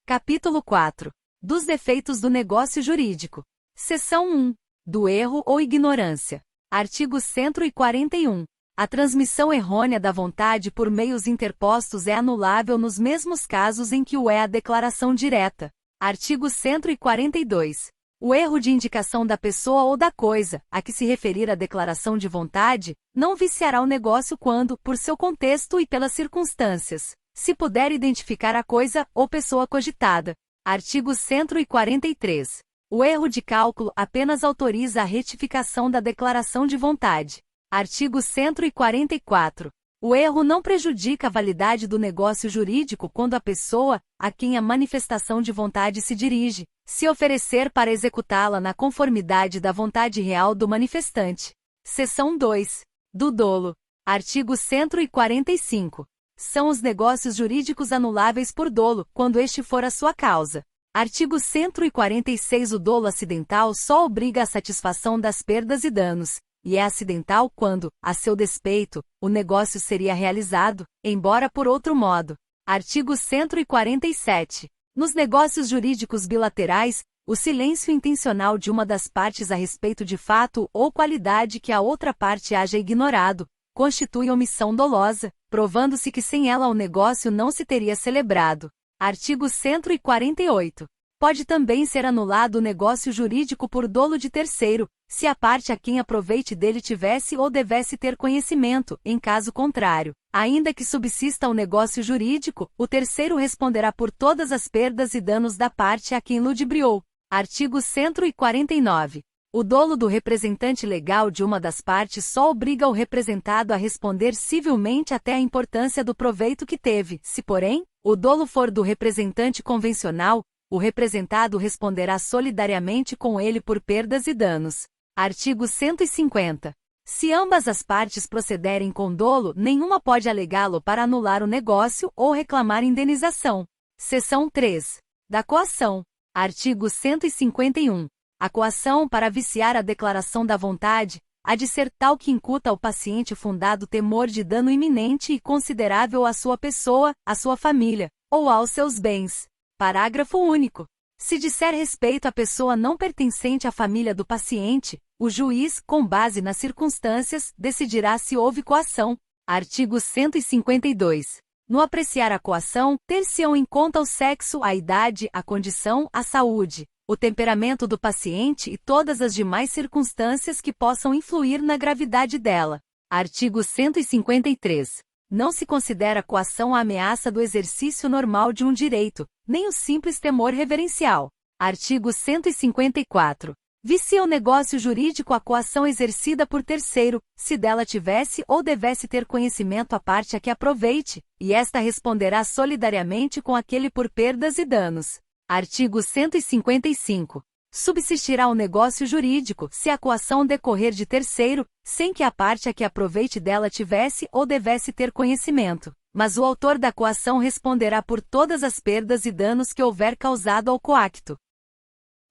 Capítulo 4. Dos defeitos do negócio jurídico. Seção 1. Do erro ou ignorância. Artigo 141. A transmissão errônea da vontade por meios interpostos é anulável nos mesmos casos em que o é a declaração direta. Artigo 142. O erro de indicação da pessoa ou da coisa, a que se referir a declaração de vontade, não viciará o negócio quando, por seu contexto e pelas circunstâncias, se puder identificar a coisa ou pessoa cogitada. Artigo 143. O erro de cálculo apenas autoriza a retificação da declaração de vontade. Artigo 144. O erro não prejudica a validade do negócio jurídico quando a pessoa, a quem a manifestação de vontade se dirige, se oferecer para executá-la na conformidade da vontade real do manifestante. Seção 2. Do dolo. Artigo 145. São os negócios jurídicos anuláveis por dolo, quando este for a sua causa. Artigo 146. O dolo acidental só obriga a satisfação das perdas e danos, e é acidental quando, a seu despeito, o negócio seria realizado, embora por outro modo. Artigo 147. Nos negócios jurídicos bilaterais, o silêncio intencional de uma das partes a respeito de fato ou qualidade que a outra parte haja ignorado, constitui omissão dolosa, provando-se que sem ela o negócio não se teria celebrado. Artigo 148. Pode também ser anulado o negócio jurídico por dolo de terceiro, se a parte a quem aproveite dele tivesse ou devesse ter conhecimento. Em caso contrário, ainda que subsista o negócio jurídico, o terceiro responderá por todas as perdas e danos da parte a quem ludibriou. Artigo 149. O dolo do representante legal de uma das partes só obriga o representado a responder civilmente até a importância do proveito que teve. Se, porém, o dolo for do representante convencional, o representado responderá solidariamente com ele por perdas e danos. Artigo 150. Se ambas as partes procederem com dolo, nenhuma pode alegá-lo para anular o negócio ou reclamar indenização. Seção 3. Da coação. Artigo 151. A coação para viciar a declaração da vontade, há de ser tal que incuta ao paciente fundado temor de dano iminente e considerável à sua pessoa, à sua família, ou aos seus bens. Parágrafo único. Se disser respeito à pessoa não pertencente à família do paciente, o juiz, com base nas circunstâncias, decidirá se houve coação. Artigo 152. No apreciar a coação, ter-se-ão em conta o sexo, a idade, a condição, a saúde, o temperamento do paciente e todas as demais circunstâncias que possam influir na gravidade dela. Artigo 153. Não se considera coação a ameaça do exercício normal de um direito, nem o simples temor reverencial. Artigo 154. Vicia o negócio jurídico a coação exercida por terceiro, se dela tivesse ou devesse ter conhecimento a parte a que aproveite, e esta responderá solidariamente com aquele por perdas e danos. Artigo 155. Subsistirá o negócio jurídico se a coação decorrer de terceiro, sem que a parte a que aproveite dela tivesse ou devesse ter conhecimento, mas o autor da coação responderá por todas as perdas e danos que houver causado ao coacto.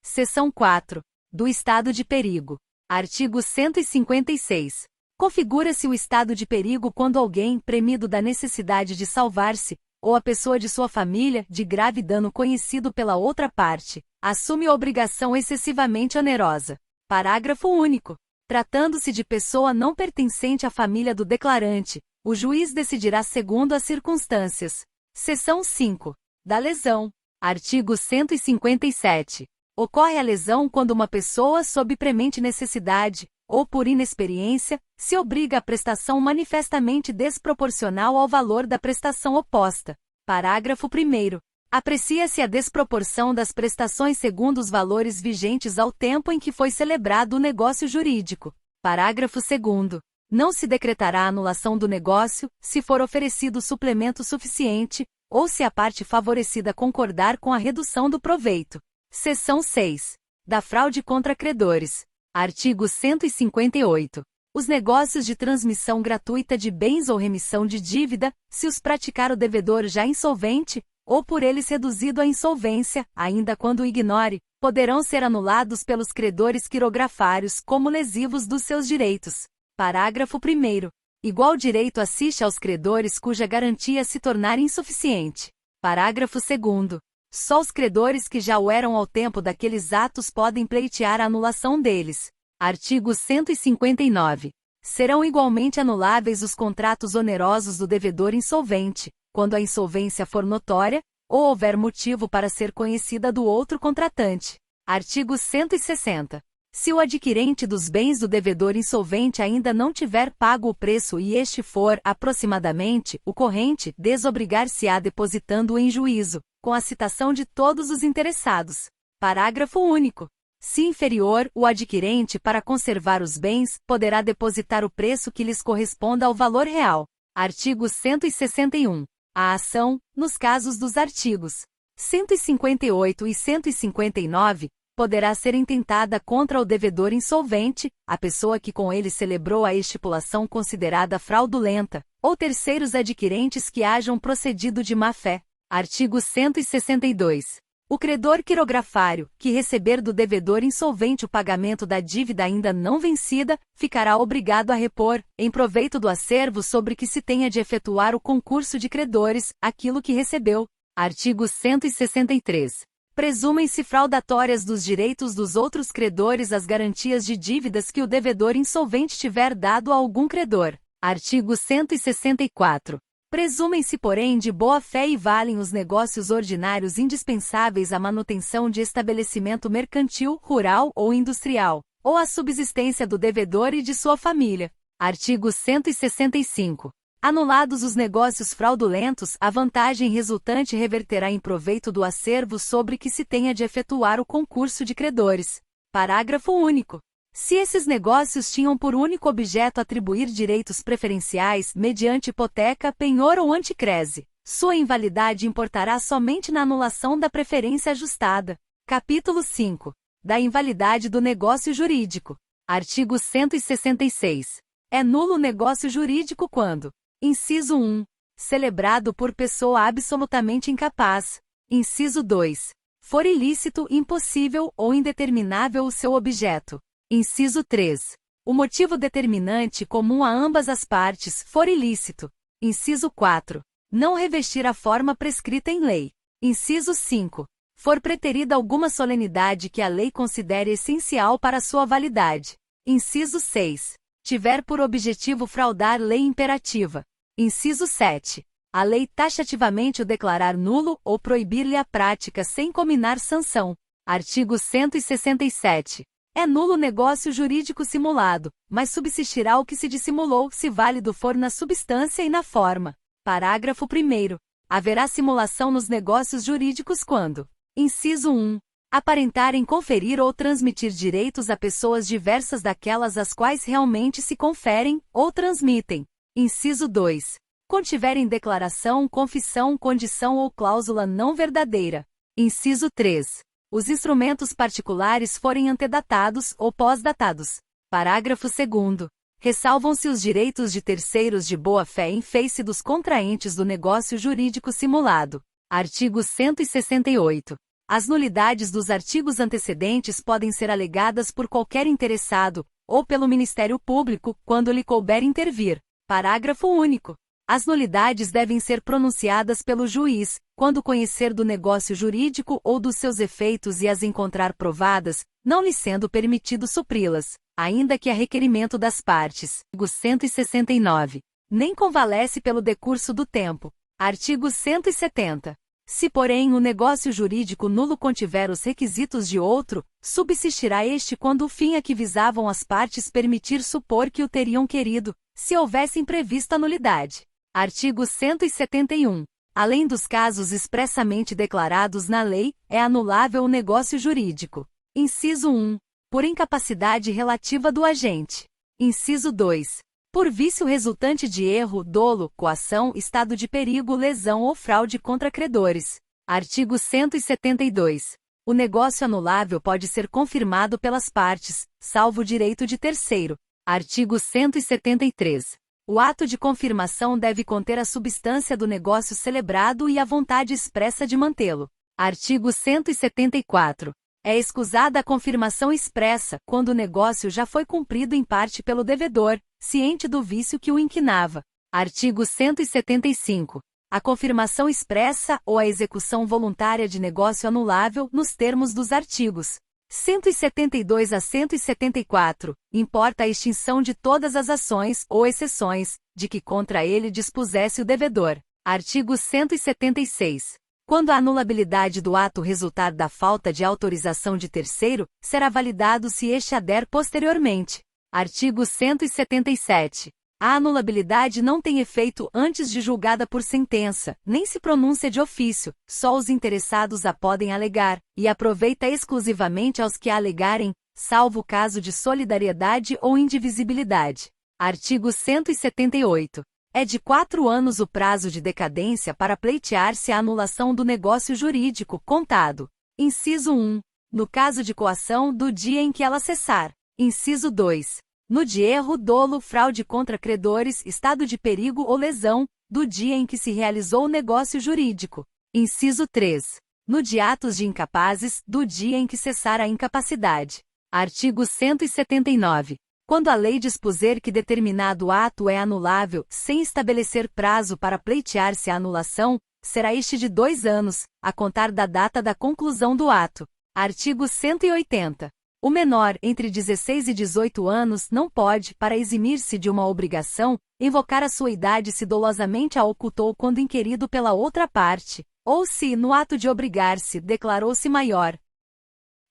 Seção 4. Do estado de perigo. Artigo 156. Configura-se o estado de perigo quando alguém, premido da necessidade de salvar-se, ou a pessoa de sua família, de grave dano conhecido pela outra parte, assume obrigação excessivamente onerosa. Parágrafo único. Tratando-se de pessoa não pertencente à família do declarante, o juiz decidirá segundo as circunstâncias. Seção 5. Da lesão. Artigo 157. Ocorre a lesão quando uma pessoa, sob premente necessidade, ou por inexperiência, se obriga à prestação manifestamente desproporcional ao valor da prestação oposta. Parágrafo 1º. Aprecia-se a desproporção das prestações segundo os valores vigentes ao tempo em que foi celebrado o negócio jurídico. Parágrafo 2º. Não se decretará a anulação do negócio, se for oferecido suplemento suficiente, ou se a parte favorecida concordar com a redução do proveito. Seção 6. Da fraude contra credores. Artigo 158. Os negócios de transmissão gratuita de bens ou remissão de dívida, se os praticar o devedor já insolvente, ou por eles reduzido à insolvência, ainda quando o ignore, poderão ser anulados pelos credores quirografários como lesivos dos seus direitos. Parágrafo 1º. Igual direito assiste aos credores cuja garantia se tornar insuficiente. Parágrafo 2º. Só os credores que já o eram ao tempo daqueles atos podem pleitear a anulação deles. Artigo 159. Serão igualmente anuláveis os contratos onerosos do devedor insolvente, quando a insolvência for notória, ou houver motivo para ser conhecida do outro contratante. Artigo 160. Se o adquirente dos bens do devedor insolvente ainda não tiver pago o preço e este for, aproximadamente, o corrente, desobrigar-se-á depositando-o em juízo, com a citação de todos os interessados. Parágrafo único. Se inferior, o adquirente, para conservar os bens, poderá depositar o preço que lhes corresponda ao valor real. Artigo 161. A ação, nos casos dos artigos 158 e 159, poderá ser intentada contra o devedor insolvente, a pessoa que com ele celebrou a estipulação considerada fraudulenta, ou terceiros adquirentes que hajam procedido de má-fé. Artigo 162. O credor quirografário, que receber do devedor insolvente o pagamento da dívida ainda não vencida, ficará obrigado a repor, em proveito do acervo sobre que se tenha de efetuar o concurso de credores, aquilo que recebeu. Artigo 163. Presumem-se fraudatórias dos direitos dos outros credores as garantias de dívidas que o devedor insolvente tiver dado a algum credor. Artigo 164. Presumem-se, porém, de boa-fé e valem os negócios ordinários indispensáveis à manutenção de estabelecimento mercantil, rural ou industrial, ou à subsistência do devedor e de sua família. Artigo 165. Anulados os negócios fraudulentos, a vantagem resultante reverterá em proveito do acervo sobre que se tenha de efetuar o concurso de credores. Parágrafo único. Se esses negócios tinham por único objeto atribuir direitos preferenciais mediante hipoteca, penhor ou anticrese, sua invalidade importará somente na anulação da preferência ajustada. Capítulo 5. Da invalidade do negócio jurídico. Artigo 166. É nulo o negócio jurídico quando: inciso 1. Celebrado por pessoa absolutamente incapaz. Inciso 2. For ilícito, impossível ou indeterminável o seu objeto. Inciso 3. O motivo determinante comum a ambas as partes for ilícito. Inciso 4. Não revestir a forma prescrita em lei. Inciso 5. For preterida alguma solenidade que a lei considere essencial para sua validade. Inciso 6. Tiver por objetivo fraudar lei imperativa. Inciso 7. A lei taxativamente o declarar nulo ou proibir-lhe a prática sem cominar sanção. Artigo 167. É nulo o negócio jurídico simulado, mas subsistirá o que se dissimulou, se válido for na substância e na forma. Parágrafo 1º. Haverá simulação nos negócios jurídicos quando: inciso 1. Aparentarem conferir ou transmitir direitos a pessoas diversas daquelas às quais realmente se conferem, ou transmitem. Inciso 2. Contiverem declaração, confissão, condição ou cláusula não verdadeira. Inciso 3. Os instrumentos particulares forem antedatados ou pós-datados. Parágrafo 2º. Ressalvam-se os direitos de terceiros de boa-fé em face dos contraentes do negócio jurídico simulado. Artigo 168. As nulidades dos artigos antecedentes podem ser alegadas por qualquer interessado, ou pelo Ministério Público, quando lhe couber intervir. Parágrafo único. As nulidades devem ser pronunciadas pelo juiz, quando conhecer do negócio jurídico ou dos seus efeitos e as encontrar provadas, não lhe sendo permitido supri-las, ainda que a requerimento das partes. Artigo 169. Nem convalesce pelo decurso do tempo. Artigo 170. Se, porém, o negócio jurídico nulo contiver os requisitos de outro, subsistirá este quando o fim a que visavam as partes permitir supor que o teriam querido, se houvessem previsto a nulidade. Artigo 171. Além dos casos expressamente declarados na lei, é anulável o negócio jurídico. Inciso 1. Por incapacidade relativa do agente. Inciso 2. Por vício resultante de erro, dolo, coação, estado de perigo, lesão ou fraude contra credores. Artigo 172. O negócio anulável pode ser confirmado pelas partes, salvo o direito de terceiro. Artigo 173. O ato de confirmação deve conter a substância do negócio celebrado e a vontade expressa de mantê-lo. Artigo 174. É escusada a confirmação expressa, quando o negócio já foi cumprido em parte pelo devedor, ciente do vício que o inquinava. Artigo 175. a confirmação expressa ou a execução voluntária de negócio anulável nos termos dos artigos 172 a 174, importa a extinção de todas as ações ou exceções, de que contra ele dispusesse o devedor. Artigo 176. Quando a anulabilidade do ato resultar da falta de autorização de terceiro, será validado se este ader posteriormente. Artigo 177. A anulabilidade não tem efeito antes de julgada por sentença, nem se pronúncia de ofício, só os interessados a podem alegar, e aproveita exclusivamente aos que a alegarem, salvo caso de solidariedade ou indivisibilidade. Artigo 178. É de 4 anos o prazo de decadência para pleitear-se a anulação do negócio jurídico, contado. Inciso 1. No caso de coação, do dia em que ela cessar. Inciso 2. No de erro, dolo, fraude contra credores, estado de perigo ou lesão, do dia em que se realizou o negócio jurídico. Inciso 3. No de atos de incapazes, do dia em que cessar a incapacidade. Artigo 179. Quando a lei dispuser que determinado ato é anulável, sem estabelecer prazo para pleitear-se a anulação, será este de 2 anos, a contar da data da conclusão do ato. Artigo 180. O menor entre 16 e 18 anos não pode, para eximir-se de uma obrigação, invocar a sua idade se dolosamente a ocultou quando inquirido pela outra parte, ou se, no ato de obrigar-se, declarou-se maior.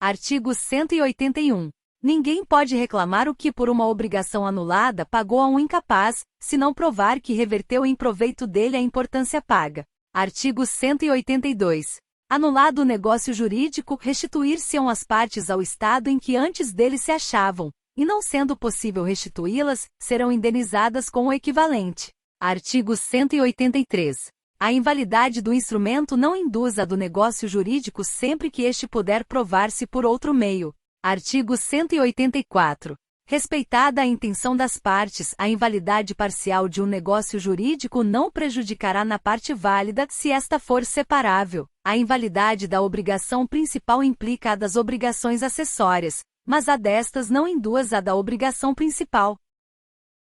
Artigo 181. Ninguém pode reclamar o que por uma obrigação anulada pagou a um incapaz, se não provar que reverteu em proveito dele a importância paga. Artigo 182. Anulado o negócio jurídico, restituir-se-ão as partes ao estado em que antes dele se achavam, e não sendo possível restituí-las, serão indenizadas com o equivalente. Artigo 183. A invalidade do instrumento não induz a do negócio jurídico sempre que este puder provar-se por outro meio. Artigo 184. Respeitada a intenção das partes, a invalidade parcial de um negócio jurídico não prejudicará na parte válida se esta for separável. A invalidade da obrigação principal implica a das obrigações acessórias, mas a destas não induz a da obrigação principal.